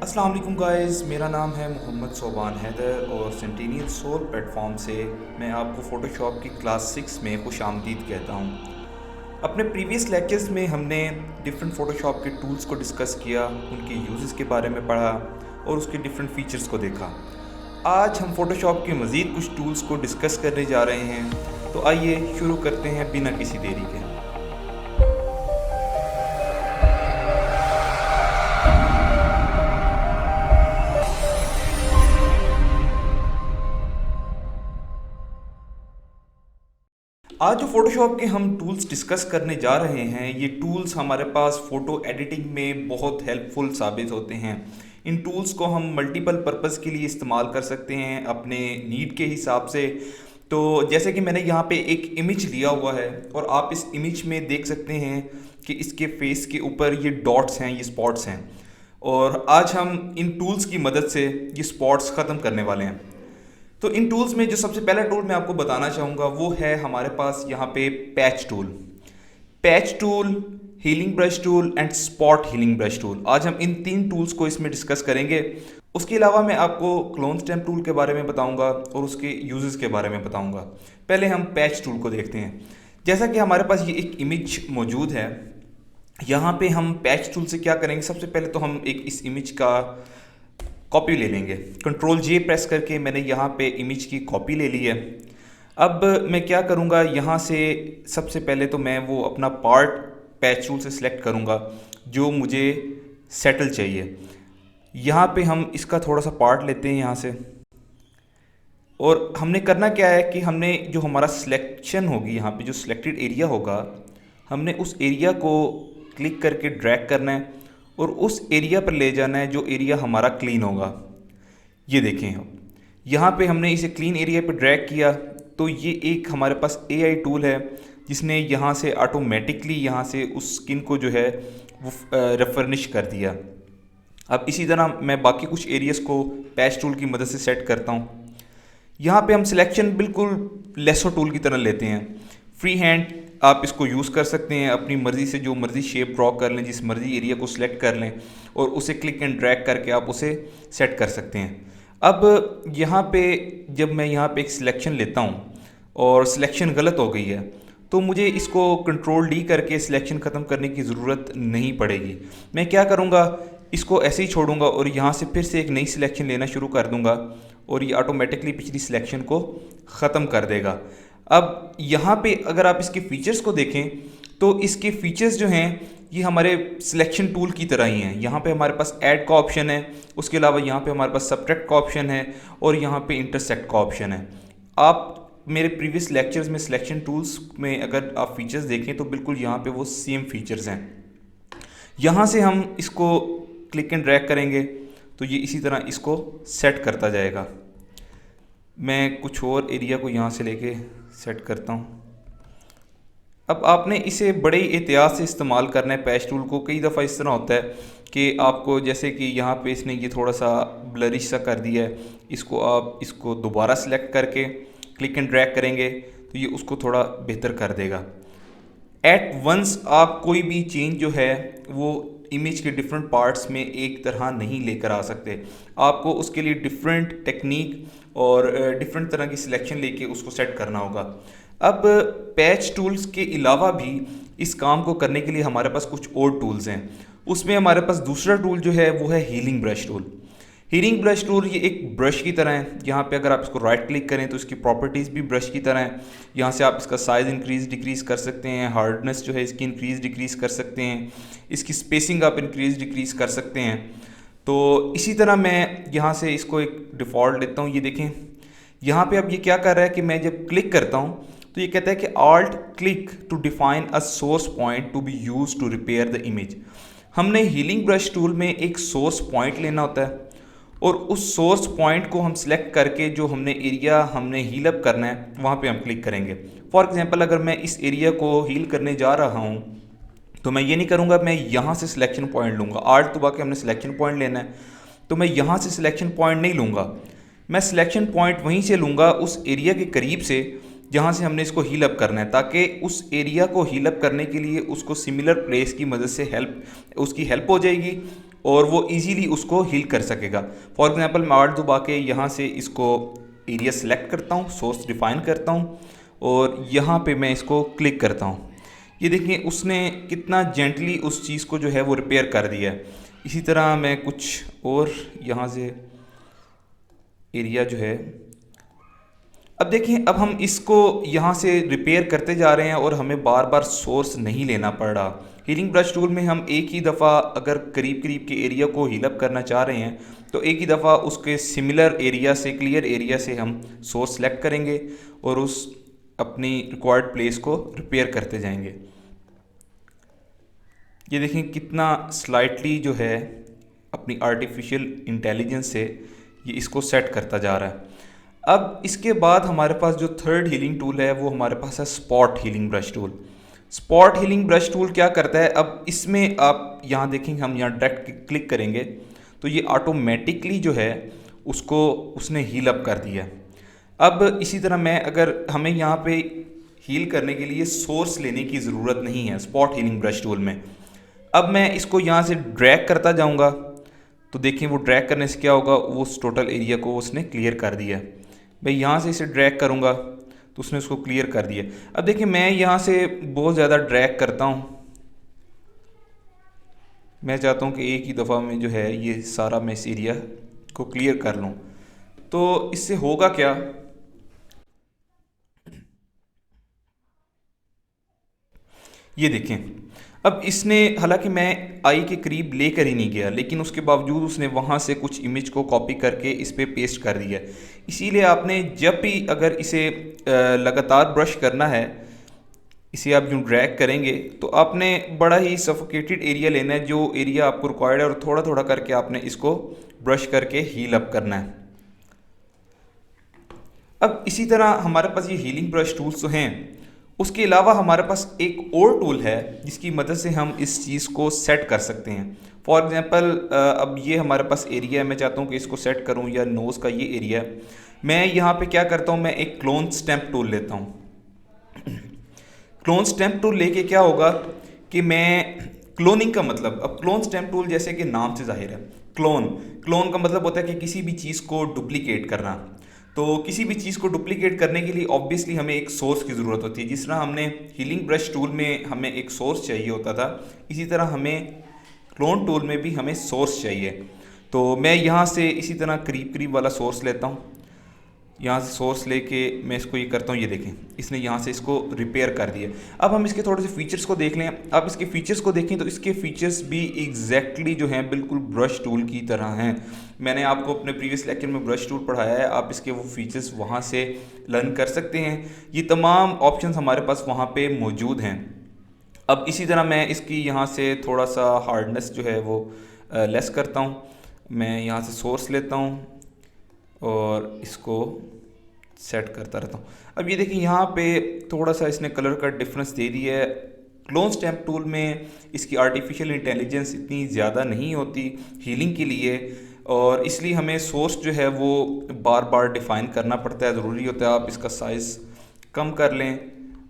अस्सलाम वालेकुम गाइस, मेरा नाम है मोहम्मद सोबान हैदर और सेंटिनियल सोल प्लेटफॉर्म से मैं आपको फ़ोटोशॉप की क्लास 6 में खुश आमदीद कहता हूँ। अपने प्रीवियस लेक्चर्स में हमने डिफरेंट फ़ोटोशॉप के टूल्स को डिस्कस किया, उनके यूजेस के बारे में पढ़ा और उसके डिफरेंट फ़ीचर्स को देखा। आज हम फ़ोटोशॉप के मज़ीद कुछ टूल्स को डिस्कस करने जा रहे हैं, तो आइए शुरू करते हैं बिना किसी देरी के। आज जो फ़ोटोशॉप के हम टूल्स डिस्कस करने जा रहे हैं, ये टूल्स हमारे पास फ़ोटो एडिटिंग में बहुत हेल्पफुल साबित होते हैं। इन टूल्स को हम मल्टीपल पर्पज़ के लिए इस्तेमाल कर सकते हैं अपने नीड के हिसाब से। तो जैसे कि मैंने यहाँ पे एक इमेज लिया हुआ है और आप इस इमेज में देख सकते हैं कि इसके फेस के ऊपर ये डॉट्स हैं, ये स्पॉट्स हैं, और आज हम इन टूल्स की मदद से ये स्पॉट्स ख़त्म करने वाले हैं। तो इन टूल्स में जो सबसे पहला टूल मैं आपको बताना चाहूँगा वो है हमारे पास यहाँ पे patch tool. Patch tool, healing brush tool and spot healing brush tool. आज हम इन तीन टूल्स को इसमें डिस्कस करेंगे। उसके अलावा मैं आपको क्लोन स्टैम्प टूल के बारे में बताऊंगा और उसके यूजेस के बारे में बताऊंगा। पहले हम पैच टूल को देखते हैं। जैसा कि हमारे पास ये एक इमेज मौजूद है, यहाँ पे हम पैच टूल से क्या करेंगे, सबसे पहले तो हम एक इस इमेज का कॉपी ले लेंगे। कंट्रोल जे प्रेस करके मैंने यहाँ पे इमेज की कॉपी ले ली है। अब मैं क्या करूँगा, यहाँ से सबसे पहले तो मैं वो अपना पार्ट पैच टूल से सिलेक्ट करूँगा जो मुझे सेटल चाहिए। यहाँ पे हम इसका थोड़ा सा पार्ट लेते हैं यहाँ से, और हमने करना क्या है कि हमने जो हमारा सिलेक्शन होगी, यहाँ पे जो सिलेक्टेड एरिया होगा, हमने उस एरिया को क्लिक करके ड्रैग करना है और उस एरिया पर ले जाना है जो एरिया हमारा क्लीन होगा। ये देखें, अब यहाँ पे हमने इसे क्लीन एरिया पे ड्रैग किया तो ये एक हमारे पास एआई टूल है जिसने यहाँ से ऑटोमेटिकली यहाँ से उस स्किन को जो है वो रेफर्निश कर दिया। अब इसी तरह मैं बाकी कुछ एरियाज़ को पैच टूल की मदद से सेट करता हूँ। यहाँ पे हम सिलेक्शन बिल्कुल लेसो टूल की तरह लेते हैं। फ्री हैंड आप इसको यूज़ कर सकते हैं, अपनी मर्ज़ी से जो मर्ज़ी शेप ड्रॉ कर लें, जिस मर्ज़ी एरिया को सिलेक्ट कर लें और उसे क्लिक एंड ड्रैग करके आप उसे सेट कर सकते हैं। अब यहाँ पे जब मैं यहाँ पे एक सिलेक्शन लेता हूँ और सिलेक्शन गलत हो गई है तो मुझे इसको कंट्रोल डी करके सिलेक्शन ख़त्म करने की ज़रूरत नहीं पड़ेगी। मैं क्या करूँगा, इसको ऐसे ही छोड़ूंगा और यहाँ से फिर से एक नई सिलेक्शन लेना शुरू कर दूंगा और ये ऑटोमेटिकली पिछली सिलेक्शन को ख़त्म कर देगा। अब यहाँ पे अगर आप इसके फीचर्स को देखें तो इसके फीचर्स जो हैं ये हमारे सिलेक्शन टूल की तरह ही हैं। यहाँ पे हमारे पास ऐड का ऑप्शन है, उसके अलावा यहाँ पे हमारे पास सब्ट्रैक्ट का ऑप्शन है और यहाँ पे इंटरसेक्ट का ऑप्शन है। आप मेरे प्रीवियस लेक्चर्स में सिलेक्शन टूल्स में अगर आप फीचर्स देखें तो बिल्कुल यहाँ पे वो सेम फीचर्स हैं। यहाँ से हम इसको क्लिक एंड ड्रैग करेंगे तो ये इसी तरह इसको सेट करता जाएगा। मैं कुछ और एरिया को यहाँ से लेके सेट करता हूँ। अब आपने इसे बड़े ही एहतियात से इस्तेमाल करना है पैच टूल को। कई दफ़ा इस तरह होता है कि आपको, जैसे कि यहाँ पे इसने ये थोड़ा सा ब्लरिश सा कर दिया है, इसको आप इसको दोबारा सेलेक्ट करके क्लिक एंड ड्रैग करेंगे तो ये उसको थोड़ा बेहतर कर देगा। एट वंस आप कोई भी चेंज जो है वो इमेज के डिफरेंट पार्ट्स में एक तरह नहीं लेकर आ सकते। आपको उसके लिए डिफरेंट टेक्निक और डिफरेंट तरह की सिलेक्शन लेके उसको सेट करना होगा। अब पैच टूल्स के अलावा भी इस काम को करने के लिए हमारे पास कुछ और टूल्स हैं। उसमें हमारे पास दूसरा टूल जो है वो है healing brush tool. Healing brush tool ये एक ब्रश की तरह है। यहाँ पे अगर आप इसको राइट क्लिक करें तो इसकी प्रॉपर्टीज़ भी ब्रश की तरह है। यहाँ से आप इसका साइज़ इंक्रीज़ डिक्रीज़ कर सकते हैं, हार्डनेस जो है इसकी इंक्रीज़ डिक्रीज़ कर सकते हैं, इसकी स्पेसिंग आप इंक्रीज़ डिक्रीज़ कर सकते हैं। तो इसी तरह मैं यहाँ से इसको एक डिफ़ॉल्ट लेता हूँ। ये देखें, यहाँ पे अब ये क्या कर रहा है कि मैं जब क्लिक करता हूँ तो ये कहता है कि alt click to define a source point to be use to repair the image. हमने हीलिंग ब्रश टूल में एक सोर्स पॉइंट लेना होता है और उस सोर्स पॉइंट को हम सिलेक्ट करके जो हमने एरिया हमने हील अप करना है वहाँ पे हम क्लिक करेंगे। फॉर एग्जांपल अगर मैं इस एरिया को हील करने जा रहा हूँ तो मैं ये नहीं करूँगा मैं यहाँ से सिलेक्शन पॉइंट लूँगा। आर्ट दबा के हमने सिलेक्शन पॉइंट लेना है तो मैं यहाँ से सिलेक्शन पॉइंट नहीं लूँगा, मैं सिलेक्शन पॉइंट वहीं से लूँगा उस एरिया के करीब से जहाँ से हमने इसको हील अप करना है, ताकि उस एरिया को हील अप करने के लिए उसको सिमिलर प्लेस की मदद से उसकी हेल्प हो जाएगी और वो इजीली उसको हील कर सकेगा। फॉर एग्जांपल मैं आर्ट दबा के यहाँ से इसको एरिया सेलेक्ट करता हूँ, सोर्स डिफाइन करता हूँ और यहाँ पे मैं इसको क्लिक करता हूँ। ये देखिए उसने कितना जेंटली उस चीज़ को जो है वो रिपेयर कर दिया है। इसी तरह मैं कुछ और यहाँ से एरिया जो है, अब देखिए अब हम इसको यहाँ से रिपेयर करते जा रहे हैं और हमें बार बार सोर्स नहीं लेना पड़ रहा। हीलिंग ब्रश टूल में हम एक ही दफ़ा अगर करीब करीब के एरिया को हील अप करना चाह रहे हैं तो एक ही दफ़ा उसके सिमिलर एरिया से, क्लियर एरिया से हम सोर्स सेलेक्ट करेंगे और उस अपनी रिक्वायर्ड प्लेस को रिपेयर करते जाएंगे। ये देखें कितना स्लाइटली जो है अपनी आर्टिफिशियल इंटेलिजेंस से ये इसको सेट करता जा रहा है। अब इसके बाद हमारे पास जो थर्ड हीलिंग टूल है वो हमारे पास है spot healing brush tool. Spot healing brush tool क्या करता है, अब इसमें आप यहाँ देखेंगे, हम यहाँ डायरेक्ट क्लिक करेंगे तो ये ऑटोमेटिकली जो है उसको उसने हील अप कर दिया। अब इसी तरह मैं अगर हमें यहाँ पे हील करने के लिए सोर्स लेने की ज़रूरत नहीं है स्पॉट हीलिंग ब्रश टूल में। अब मैं इसको यहाँ से ड्रैग करता जाऊँगा तो देखिए वो ड्रैग करने से क्या होगा, वो उस टोटल एरिया को उसने क्लियर कर दिया। मैं यहाँ से इसे ड्रैग करूँगा तो उसने उसको क्लियर कर दिया। अब देखिए मैं यहाँ से बहुत ज़्यादा ड्रैग करता हूँ, मैं चाहता हूँ कि एक ही दफ़ा में जो है ये सारा मैं इस एरिया को क्लियर कर लूँ। तो इससे होगा क्या, ये देखें अब इसने, हालांकि मैं आई के करीब लेकर ही नहीं गया लेकिन उसके बावजूद उसने वहाँ से कुछ इमेज को कॉपी करके इस पर पेस्ट कर दिया। इसीलिए आपने जब भी अगर इसे लगातार ब्रश करना है, इसे आप यूँ ड्रैग करेंगे तो आपने बड़ा ही सफोकेटेड एरिया लेना है, जो एरिया आपको रिक्वायर्ड है, और थोड़ा थोड़ा करके आपने इसको ब्रश करके हील अप करना है। अब इसी तरह हमारे पास ये हीलिंग ब्रश टूल्स तो हैं, उसके अलावा हमारे पास एक और टूल है जिसकी मदद से हम इस चीज़ को सेट कर सकते हैं। फॉर एग्जांपल अब ये हमारे पास एरिया है, मैं चाहता हूँ कि इसको सेट करूँ, या नोज़ का ये एरिया है। मैं यहाँ पे क्या करता हूँ, मैं एक क्लोन स्टैम्प टूल लेता हूँ। क्लोन स्टैम्प टूल लेके क्या होगा कि मैं क्लोनिंग का मतलब, अब क्लोन स्टैम्प टूल जैसे कि नाम से जाहिर है, क्लोन क्लोन का मतलब होता है कि किसी भी चीज़ को डुप्लीकेट करना। तो किसी भी चीज़ को डुप्लीकेट करने के लिए ऑब्वियसली हमें एक सोर्स की ज़रूरत होती है। जिस तरह हमने हीलिंग ब्रश टूल में हमें एक सोर्स चाहिए होता था, इसी तरह हमें क्लोन टूल में भी हमें सोर्स चाहिए। तो मैं यहाँ से इसी तरह करीब करीब वाला सोर्स लेता हूँ, यहाँ से सोर्स लेके मैं इसको ये करता हूँ, ये देखें इसने यहाँ से इसको रिपेयर कर दिया। अब हम इसके थोड़े से फीचर्स को देख लें। आप इसके फीचर्स को देखें तो इसके फीचर्स भी एग्जैक्टली जो हैं बिल्कुल ब्रश टूल की तरह हैं। मैंने आपको अपने प्रीवियस लेक्चर में ब्रश टूल पढ़ाया है, आप इसके वो फीचर्स वहाँ से लर्न कर सकते हैं। ये तमाम ऑप्शंस हमारे पास वहाँ पर मौजूद हैं। अब इसी तरह मैं इसकी यहाँ से थोड़ा सा हार्डनेस जो है वो लेस करता हूँ। मैं यहाँ से सोर्स लेता हूँ और इसको सेट करता रहता हूँ। अब ये देखिए यहाँ पे थोड़ा सा इसने कलर का डिफरेंस दे दिया है। क्लोन स्टैम्प टूल में इसकी आर्टिफिशियल इंटेलिजेंस इतनी ज़्यादा नहीं होती हीलिंग के लिए, और इसलिए हमें सोर्स जो है वो बार बार डिफ़ाइन करना पड़ता है। ज़रूरी होता है आप इसका साइज़ कम कर लें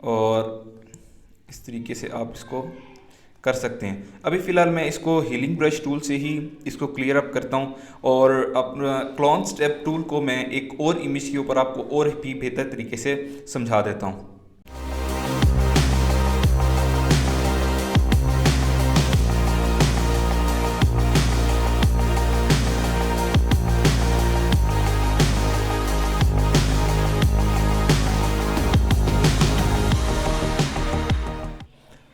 और इस तरीके से आप इसको कर सकते हैं। अभी फ़िलहाल मैं इसको हीलिंग ब्रश टूल से ही इसको क्लियर अप करता हूं और अपना क्लोन स्टैम्प टूल को मैं एक और इमेज के ऊपर आपको और भी बेहतर तरीके से समझा देता हूं।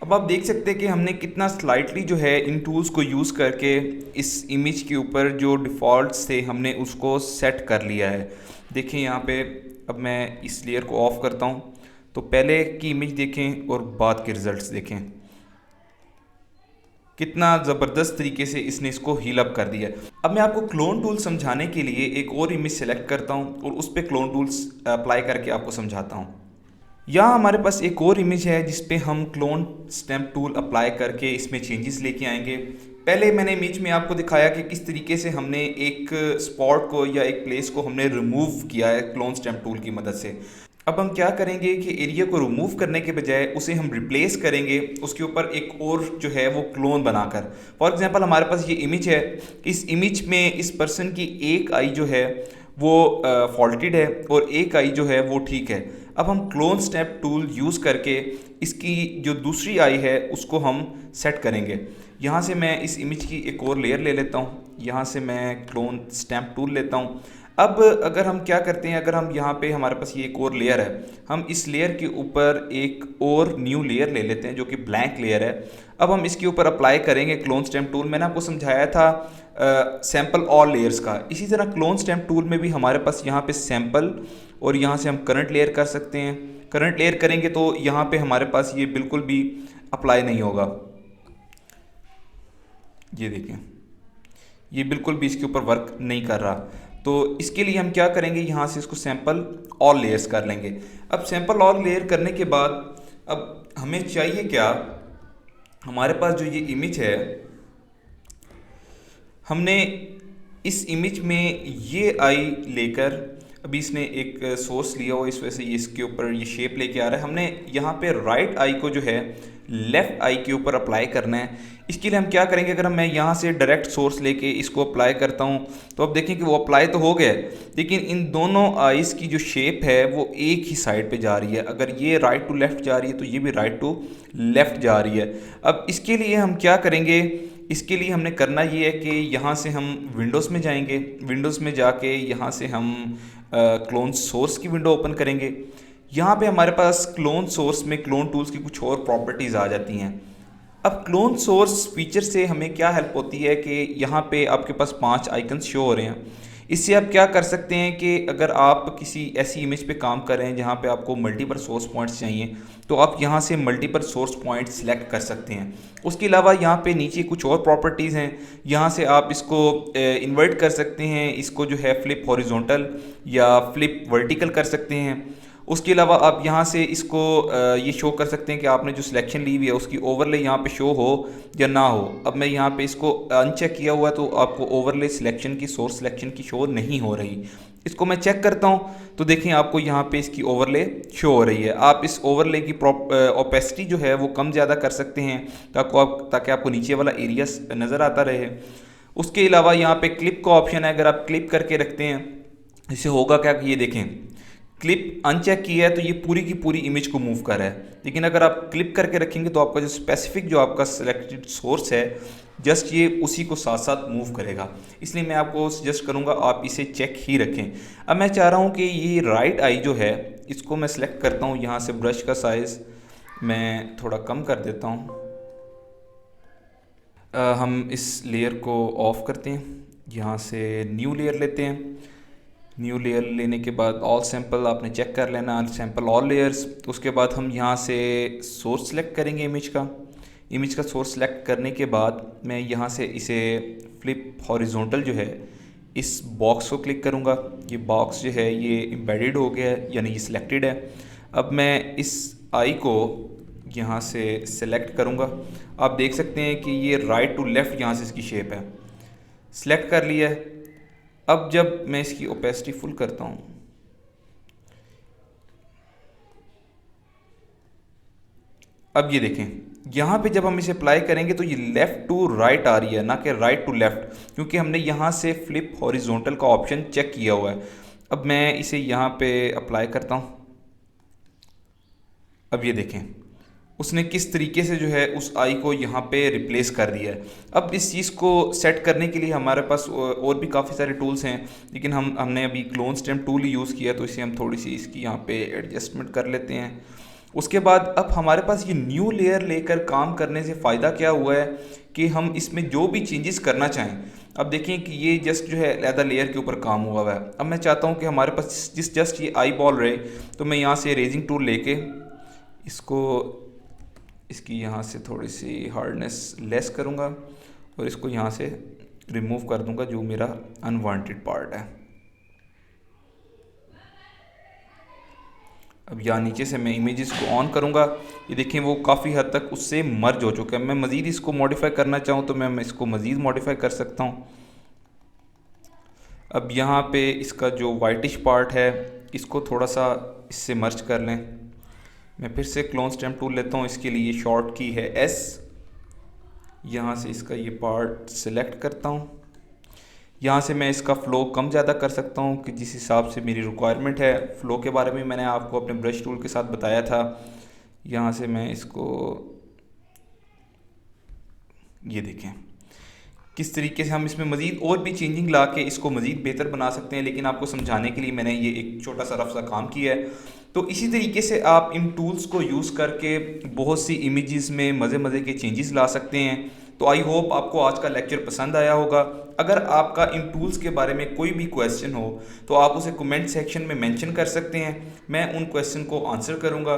अब आप देख सकते हैं कि हमने कितना स्लाइटली जो है इन टूल्स को यूज़ करके इस इमेज के ऊपर जो डिफ़ॉल्ट्स थे हमने उसको सेट कर लिया है। देखें यहाँ पे, अब मैं इस लेयर को ऑफ करता हूँ तो पहले की इमेज देखें और बाद के रिज़ल्ट्स देखें, कितना ज़बरदस्त तरीके से इसने इसको हील अप कर दिया। अब मैं आपको क्लोन टूल समझाने के लिए एक और इमेज सेलेक्ट करता हूँ और उस पर क्लोन टूल्स अप्लाई करके आपको समझाता हूँ। यहाँ हमारे पास एक और इमेज है जिस पे हम क्लोन स्टैम्प टूल अप्लाई करके इसमें चेंजेस लेके आएंगे। पहले मैंने इमेज में आपको दिखाया कि किस तरीके से हमने एक स्पॉट को या एक प्लेस को हमने रिमूव किया है क्लोन स्टैम्प टूल की मदद से। अब हम क्या करेंगे कि एरिया को रिमूव करने के बजाय उसे हम रिप्लेस करेंगे उसके ऊपर एक और जो है वो क्लोन बनाकर। फॉर एग्जांपल हमारे पास ये इमेज है, इस इमेज में इस पर्सन की एक आई जो है वो फॉल्टेड है और एक आई जो है वो ठीक है। अब हम क्लोन स्नैप टूल यूज़ करके इसकी जो दूसरी आई है उसको हम सेट करेंगे। यहाँ से मैं इस इमेज की एक और लेयर ले लेता हूँ, यहाँ से मैं क्लोन स्नैप टूल लेता हूँ। अब अगर हम क्या करते हैं, अगर हम यहाँ पे हमारे पास ये एक और लेयर है, हम इस लेयर के ऊपर एक और न्यू लेयर ले लेते हैं जो कि ब्लैंक लेयर है। अब हम इसके ऊपर अप्लाई करेंगे क्लोन स्टैम्प टूल। मैंने आपको समझाया था सैम्पल ऑल लेयर्स का। इसी तरह क्लोन स्टैम्प टूल में भी हमारे पास यहाँ पे सैम्पल और यहाँ से हम करंट लेयर कर सकते हैं। करंट लेयर करेंगे तो यहाँ पे हमारे पास ये बिल्कुल भी अप्लाई नहीं होगा। ये देखें, ये बिल्कुल भी इसके ऊपर वर्क नहीं कर रहा। तो इसके लिए हम क्या करेंगे, यहाँ से इसको सैम्पल ऑल लेयर्स कर लेंगे। अब सैम्पल ऑल लेयर करने के बाद अब हमें चाहिए क्या, हमारे पास जो ये इमेज है, हमने इस इमेज में ये आई लेकर, अभी इसने एक सोर्स लिया हो, इस वजह से ये इसके ऊपर ये शेप लेके आ रहा है। हमने यहाँ पे राइट आई को जो है लेफ़्ट आई के ऊपर अप्लाई करना है। इसके लिए हम क्या करेंगे, अगर मैं यहाँ से डायरेक्ट सोर्स लेके इसको अप्लाई करता हूँ तो अब देखें कि वो अप्लाई तो हो गया, लेकिन इन दोनों आइज़ की जो शेप है वो एक ही साइड पे जा रही है। अगर ये राइट टू लेफ़्ट जा रही है तो ये भी राइट टू लेफ़्ट जा रही है। अब इसके लिए हम क्या करेंगे, इसके लिए हमने करना ये है कि यहाँ से हम विंडोज़ में जाएंगे, विंडोज़ में जाके यहाँ से हम क्लोन सोर्स की विंडो ओपन करेंगे। यहाँ पे हमारे पास क्लोन सोर्स में क्लोन टूल्स की कुछ और प्रॉपर्टीज़ आ जाती हैं। अब क्लोन सोर्स फीचर से हमें क्या हेल्प होती है कि यहाँ पे आपके पास 5 आइकन्स शो हो रहे हैं। इससे आप क्या कर सकते हैं कि अगर आप किसी ऐसी इमेज पे काम कर रहे हैं जहाँ पे आपको मल्टीपल सोर्स पॉइंट्स चाहिए तो आप यहाँ से मल्टीपल सोर्स पॉइंट सिलेक्ट कर सकते हैं। उसके अलावा यहाँ पे नीचे कुछ और प्रॉपर्टीज़ हैं, यहाँ से आप इसको इन्वर्ट कर सकते हैं, इसको जो है फ्लिप हॉरिजॉन्टल या फ्लिप वर्टिकल कर सकते हैं। उसके अलावा आप यहाँ से इसको ये शो कर सकते हैं कि आपने जो सिलेक्शन ली हुई है उसकी ओवरले यहाँ पे शो हो या ना हो। अब मैं यहाँ पे इसको अनचेक किया हुआ है तो आपको ओवरले सिलेक्शन की, सोर्स सिलेक्शन की शो नहीं हो रही। इसको मैं चेक करता हूँ तो देखें आपको यहाँ पे इसकी ओवरले शो हो रही है। आप इस ओवरले की ओपेसिटी जो है वो कम ज़्यादा कर सकते हैं ताकि आपको नीचे वाला एरिया नज़र आता रहे। उसके अलावा यहाँ पे क्लिप का ऑप्शन है, अगर आप क्लिप करके रखते हैं इससे होगा क्या कि ये देखें क्लिप अनचेक किया है तो ये पूरी की पूरी इमेज को मूव कर रहा है, लेकिन अगर आप क्लिप करके रखेंगे तो आपका जो स्पेसिफिक जो आपका सिलेक्टेड सोर्स है जस्ट ये उसी को साथ साथ मूव करेगा। इसलिए मैं आपको सजेस्ट करूँगा आप इसे चेक ही रखें। अब मैं चाह रहा हूँ कि ये राइट आई जो है इसको मैं सिलेक्ट करता हूँ, यहाँ से ब्रश का साइज़ मैं थोड़ा कम कर देता हूँ। हम इस लेयर को ऑफ करते हैं, यहाँ से न्यू लेयर लेते हैं। न्यू लेयर लेने के बाद ऑल सैम्पल आपने चेक कर लेना, सैम्पल ऑल लेयर्स। उसके बाद हम यहाँ से सोर्स सेलेक्ट करेंगे इमेज का सोर्स सेलेक्ट करने के बाद मैं यहाँ से इसे फ्लिप हॉरिजॉन्टल जो है इस बॉक्स को क्लिक करूँगा। ये बॉक्स जो है ये एम्बेडेड हो गया है, यानी ये सिलेक्टेड है। अब मैं इस आई को यहाँ से सेलेक्ट करूँगा। आप देख सकते हैं कि ये राइट टू लेफ़्ट यहाँ से इसकी शेप है। सिलेक्ट कर लिया है। अब जब मैं इसकी ओपेसिटी फुल करता हूँ, अब ये देखें यहाँ पे जब हम इसे अप्लाई करेंगे तो ये लेफ़्ट टू राइट आ रही है, ना कि राइट टू लेफ़्ट, क्योंकि हमने यहाँ से फ्लिप हॉरिजॉन्टल का ऑप्शन चेक किया हुआ है। अब मैं इसे यहाँ पे अप्लाई करता हूँ। अब ये देखें उसने किस तरीके से जो है उस आई को यहाँ पे रिप्लेस कर दिया है। अब इस चीज़ को सेट करने के लिए हमारे पास और भी काफ़ी सारे टूल्स हैं, लेकिन हमने अभी क्लोन स्टैम्प टूल यूज़ किया तो इसे हम थोड़ी सी इसकी यहाँ पे एडजस्टमेंट कर लेते हैं। उसके बाद अब हमारे पास ये न्यू लेयर लेकर काम करने से फ़ायदा क्या हुआ है कि हम इसमें जो भी चेंजेस करना चाहें, अब देखें कि ये जस्ट जो है अलहदा लेयर के ऊपर काम हुआ है। अब मैं चाहता हूँ कि हमारे पास जस्ट ये आई बॉल रहे, तो मैं यहाँ से रेजिंग टूल लेके इसकी यहाँ से थोड़ी सी हार्डनेस लेस करूँगा और इसको यहाँ से रिमूव कर दूँगा जो मेरा अनवांटेड पार्ट है। अब यहाँ नीचे से मैं इमेजेस को ऑन करूँगा, ये देखें वो काफ़ी हद तक उससे मर्ज हो चुका है। मैं मज़ीद इसको मॉडिफाई करना चाहूँ तो मैं इसको मज़ीद मॉडिफाई कर सकता हूँ। अब यहाँ पे इसका जो वाइटिश पार्ट है इसको थोड़ा सा इससे मर्ज कर लें। मैं फिर से क्लोन स्टेम टूल लेता हूँ, इसके लिए शॉर्ट की है S। यहाँ से इसका ये पार्ट सिलेक्ट करता हूँ। यहाँ से मैं इसका फ़्लो कम ज़्यादा कर सकता हूँ कि जिस हिसाब से मेरी रिक्वायरमेंट है। फ़्लो के बारे में मैंने आपको अपने ब्रश टूल के साथ बताया था। यहाँ से मैं इसको, ये देखें किस तरीके से हम इसमें मज़ीद और भी चेंजिंग ला के इसको मज़ीद बेहतर बना सकते हैं, लेकिन आपको समझाने के लिए मैंने ये एक छोटा सा रफ सा काम किया है। तो इसी तरीके से आप इन टूल्स को यूज़ करके बहुत सी इमेजेस में मज़े मज़े के चेंजेस ला सकते हैं। तो आई होप आपको आज का लेक्चर पसंद आया होगा। अगर आपका इन टूल्स के बारे में कोई भी क्वेश्चन हो तो आप उसे कमेंट सेक्शन में मेंशन कर सकते हैं, मैं उन क्वेश्चन को आंसर करूँगा।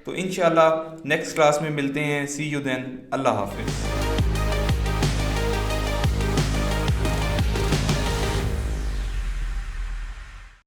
तो इंशाल्लाह नेक्स्ट क्लास में मिलते हैं। सी यू देन, अल्लाह हाफिज़।